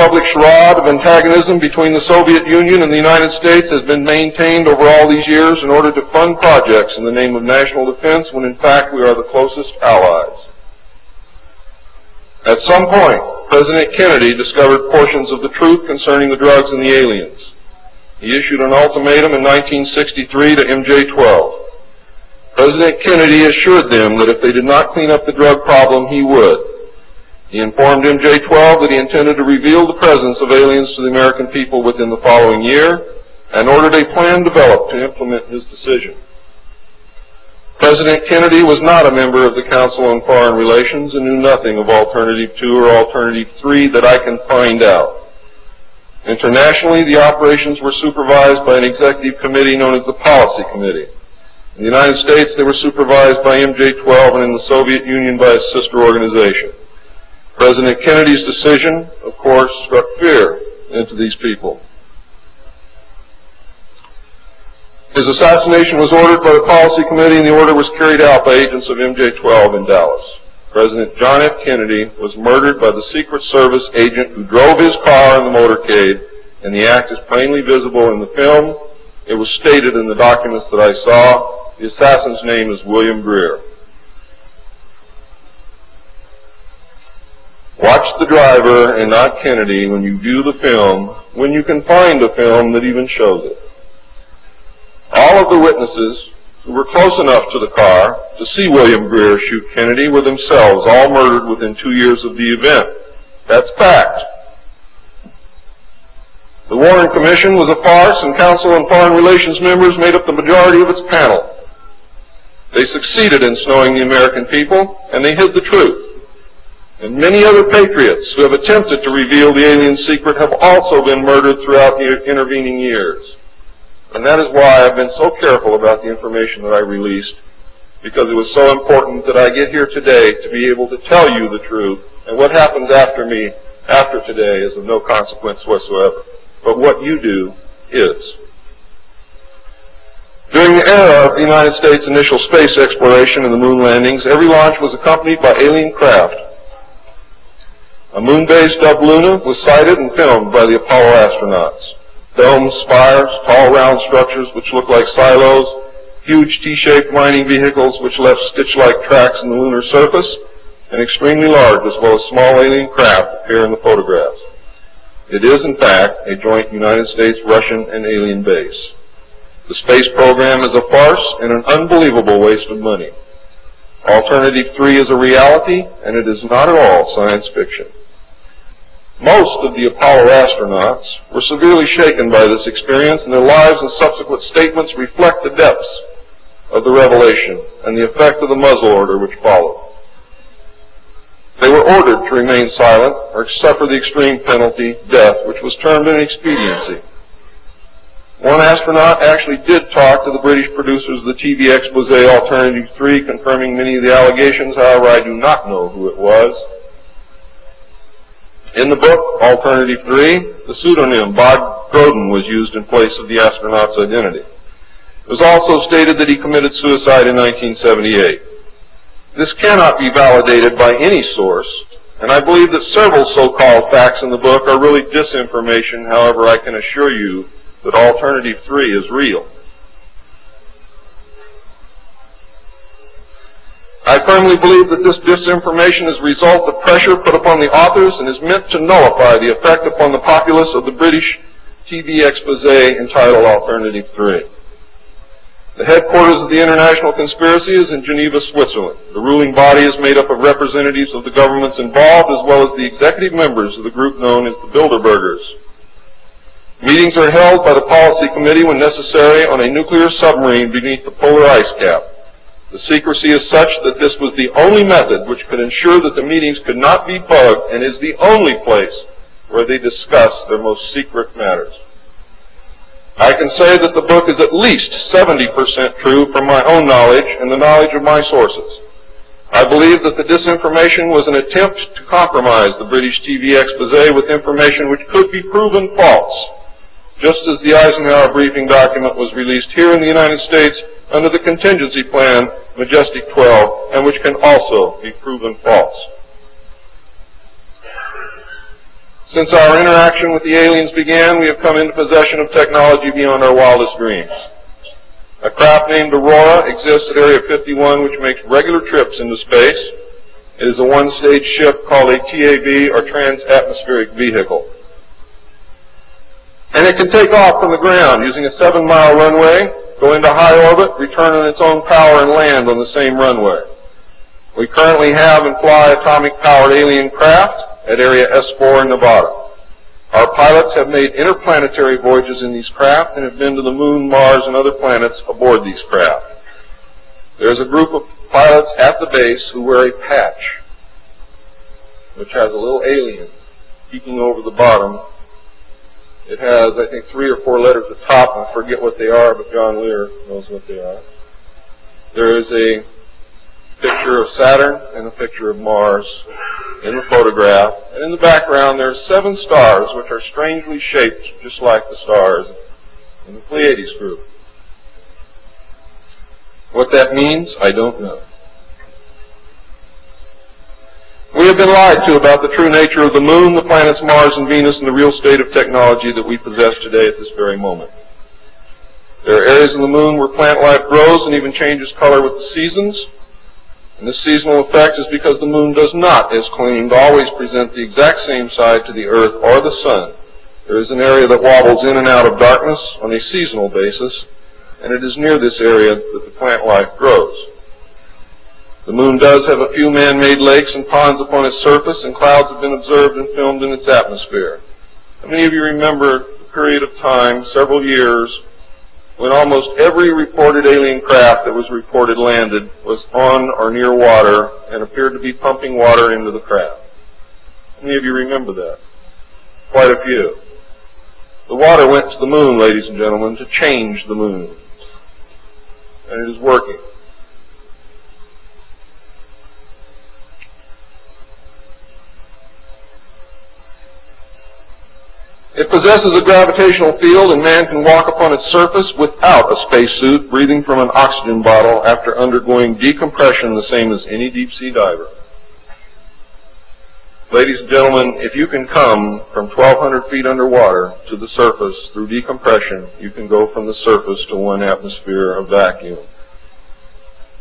public charade of antagonism between the Soviet Union and the United States has been maintained over all these years in order to fund projects in the name of national defense when in fact we are the closest allies. At some point, President Kennedy discovered portions of the truth concerning the drugs and the aliens. He issued an ultimatum in 1963 to MJ-12. President Kennedy assured them that if they did not clean up the drug problem, he would. He informed MJ-12 that he intended to reveal the presence of aliens to the American people within the following year and ordered a plan developed to implement his decision. President Kennedy was not a member of the Council on Foreign Relations and knew nothing of Alternative 2 or Alternative 3 that I can find out. Internationally, the operations were supervised by an executive committee known as the Policy Committee. In the United States, they were supervised by MJ-12 and in the Soviet Union by a sister organization. President Kennedy's decision, of course, struck fear into these people. His assassination was ordered by the Policy Committee, and the order was carried out by agents of MJ-12 in Dallas. President John F. Kennedy was murdered by the Secret Service agent who drove his car in the motorcade, and the act is plainly visible in the film. It was stated in the documents that I saw. The assassin's name is William Greer. Watch the driver and not Kennedy when you view the film, when you can find a film that even shows it. All of the witnesses who were close enough to the car to see William Greer shoot Kennedy were themselves all murdered within 2 years of the event. That's fact. The Warren Commission was a farce, and Council on Foreign Relations members made up the majority of its panel. They succeeded in snowing the American people, and they hid the truth. And many other patriots who have attempted to reveal the alien secret have also been murdered throughout the intervening years. And that is why I've been so careful about the information that I released, because it was so important that I get here today to be able to tell you the truth, and what happens after me, after today, is of no consequence whatsoever. But what you do is. During the era of the United States' initial space exploration and the moon landings, every launch was accompanied by alien craft. A moon base dubbed Luna was sighted and filmed by the Apollo astronauts. Domes, spires, tall round structures which look like silos, huge T-shaped mining vehicles which left stitch-like tracks in the lunar surface, and extremely large as well as small alien craft appear in the photographs. It is, in fact, a joint United States, Russian, and alien base. The space program is a farce and an unbelievable waste of money. Alternative 3 is a reality, and it is not at all science fiction. Most of the Apollo astronauts were severely shaken by this experience, and their lives and subsequent statements reflect the depths of the revelation and the effect of the muzzle order which followed. They were ordered to remain silent or suffer the extreme penalty, death, which was termed an expediency. One astronaut actually did talk to the British producers of the TV expose Alternative 3, confirming many of the allegations. However, I do not know who it was. In the book, Alternative 3, the pseudonym Bob Groden was used in place of the astronaut's identity. It was also stated that he committed suicide in 1978. This cannot be validated by any source, and I believe that several so-called facts in the book are really disinformation. However, I can assure you that Alternative 3 is real. I firmly believe that this disinformation is a result of pressure put upon the authors and is meant to nullify the effect upon the populace of the British TV expose entitled Alternative 3. The headquarters of the international conspiracy is in Geneva, Switzerland. The ruling body is made up of representatives of the governments involved as well as the executive members of the group known as the Bilderbergers. Meetings are held by the Policy Committee when necessary on a nuclear submarine beneath the polar ice cap. The secrecy is such that this was the only method which could ensure that the meetings could not be bugged and is the only place where they discuss their most secret matters. I can say that the book is at least 70% true from my own knowledge and the knowledge of my sources. I believe that the disinformation was an attempt to compromise the British TV expose with information which could be proven false, just as the Eisenhower briefing document was released here in the United States under the contingency plan Majestic 12, and which can also be proven false. Since our interaction with the aliens began, we have come into possession of technology beyond our wildest dreams. A craft named Aurora exists at Area 51, which makes regular trips into space. It is a one-stage ship called a TAV, or Trans-Atmospheric Vehicle. And it can take off from the ground using a 7-mile runway, go into high orbit, return on its own power, and land on the same runway. We currently have and fly atomic-powered alien craft at Area S4 in Nevada. Our pilots have made interplanetary voyages in these craft and have been to the Moon, Mars, and other planets aboard these craft. There's a group of pilots at the base who wear a patch, which has a little alien peeking over the bottom. It has, I think, 3 or 4 letters at the top. I forget what they are, but John Lear knows what they are. There is a picture of Saturn and a picture of Mars in the photograph. And in the background there are 7 stars, which are strangely shaped just like the stars in the Pleiades group. What that means, I don't know. We have been lied to about the true nature of the Moon, the planets Mars and Venus, and the real state of technology that we possess today at this very moment. There are areas of the Moon where plant life grows and even changes color with the seasons. And this seasonal effect is because the Moon does not, as claimed, always present the exact same side to the Earth or the Sun. There is an area that wobbles in and out of darkness on a seasonal basis, and it is near this area that the plant life grows. The Moon does have a few man-made lakes and ponds upon its surface, and clouds have been observed and filmed in its atmosphere. How many of you remember the period of time, several years, when almost every reported alien craft that was reported landed was on or near water and appeared to be pumping water into the craft? How many of you remember that? Quite a few. The water went to the Moon, ladies and gentlemen, to change the Moon. And it is working. It possesses a gravitational field, and man can walk upon its surface without a spacesuit, breathing from an oxygen bottle after undergoing decompression the same as any deep-sea diver. Ladies and gentlemen, if you can come from 1,200 feet underwater to the surface through decompression, you can go from the surface to 1 atmosphere of vacuum.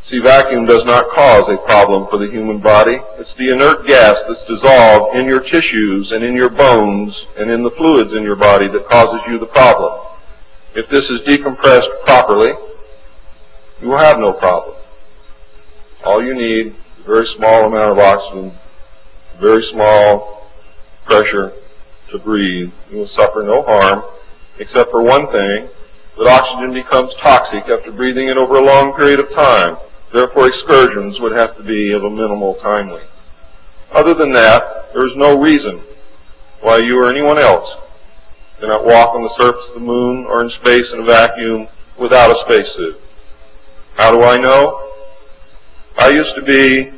See, vacuum does not cause a problem for the human body. It's the inert gas that's dissolved in your tissues and in your bones and in the fluids in your body that causes you the problem. If this is decompressed properly, you will have no problem. All you need is a very small amount of oxygen, very small pressure to breathe. You will suffer no harm, except for one thing, that oxygen becomes toxic after breathing it over a long period of time. Therefore, excursions would have to be of a minimal time length. Other than that, there is no reason why you or anyone else cannot walk on the surface of the Moon or in space in a vacuum without a spacesuit. How do I know? I used to be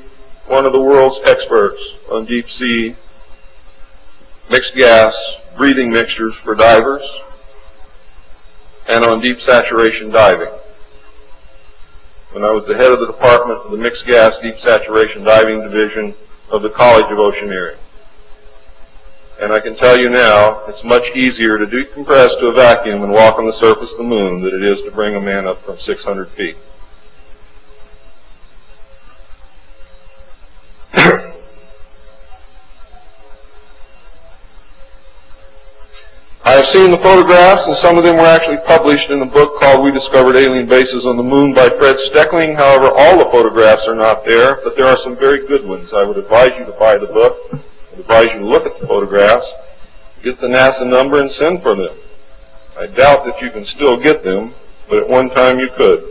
one of the world's experts on deep-sea mixed gas breathing mixtures for divers and on deep saturation diving. When I was the head of the department of the Mixed Gas Deep Saturation Diving Division of the College of Oceaneering. And I can tell you now, it's much easier to decompress to a vacuum and walk on the surface of the Moon than it is to bring a man up from 600 feet. I have seen the photographs, and some of them were actually published in a book called We Discovered Alien Bases on the Moon by Fred Steckling. However, all the photographs are not there, but there are some very good ones. I would advise you to buy the book. I would advise you to look at the photographs, get the NASA number, and send for them. I doubt that you can still get them, but at one time you could.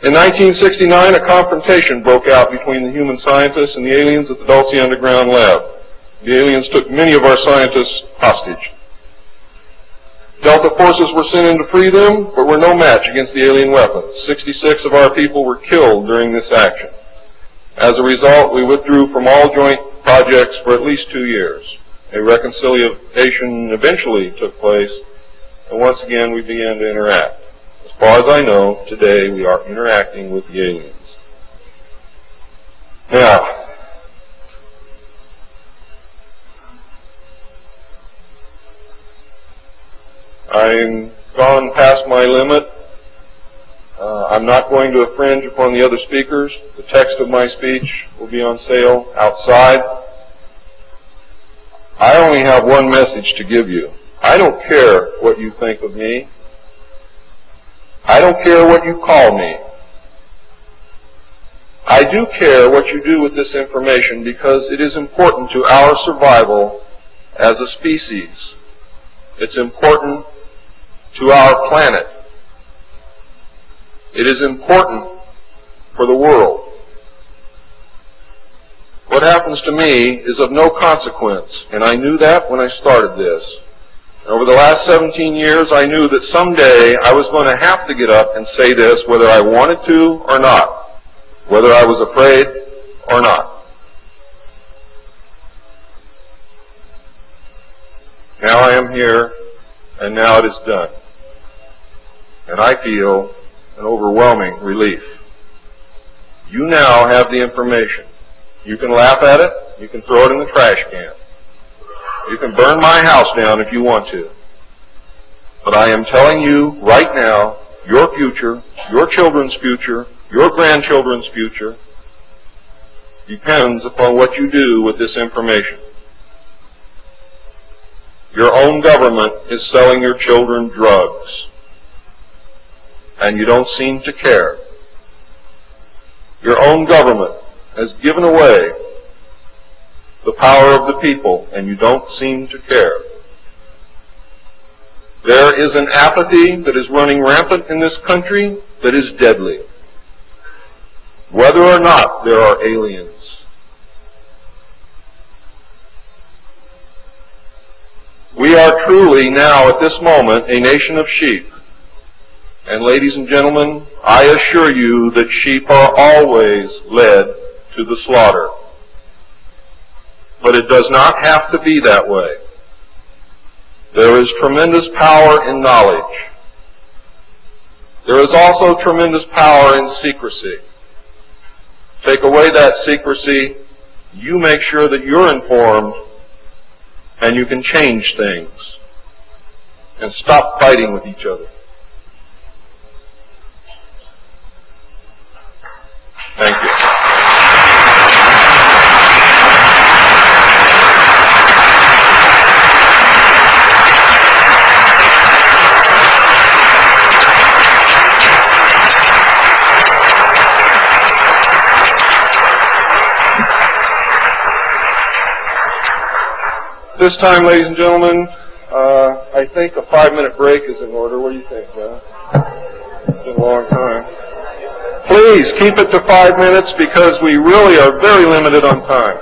In 1969, a confrontation broke out between the human scientists and the aliens at the Dulce Underground Lab. The aliens took many of our scientists hostage. Delta forces were sent in to free them, but were no match against the alien weapons. 66 of our people were killed during this action. As a result, we withdrew from all joint projects for at least 2 years. A reconciliation eventually took place, and once again we began to interact. As far as I know, today we are interacting with the aliens. Now, I'm gone past my limit. I'm not going to infringe upon the other speakers. The text of my speech will be on sale outside. I only have one message to give you. I don't care what you think of me. I don't care what you call me. I do care what you do with this information because it is important to our survival as a species. It's important to our planet. It is important for the world. What happens to me is of no consequence, and I knew that when I started this. Over the last 17 years, I knew that someday I was going to have to get up and say this whether I wanted to or not, whether I was afraid or not. Now I am here, and now it is done. And I feel an overwhelming relief. You now have the information. You can laugh at it. You can throw it in the trash can. You can burn my house down if you want to. But I am telling you right now, your future, your children's future, your grandchildren's future depends upon what you do with this information. Your own government is selling your children drugs, and you don't seem to care. Your own government has given away the power of the people, and you don't seem to care. There is an apathy that is running rampant in this country that is deadly, whether or not there are aliens. We are truly now at this moment a nation of sheep. And ladies and gentlemen, I assure you that sheep are always led to the slaughter. But it does not have to be that way. There is tremendous power in knowledge. There is also tremendous power in secrecy. Take away that secrecy, you make sure that you're informed, and you can change things and stop fighting with each other. Thank you. This time, ladies and gentlemen, I think a 5-minute break is in order. What do you think, John? It's been a long time. Please keep it to 5 minutes because we really are very limited on time.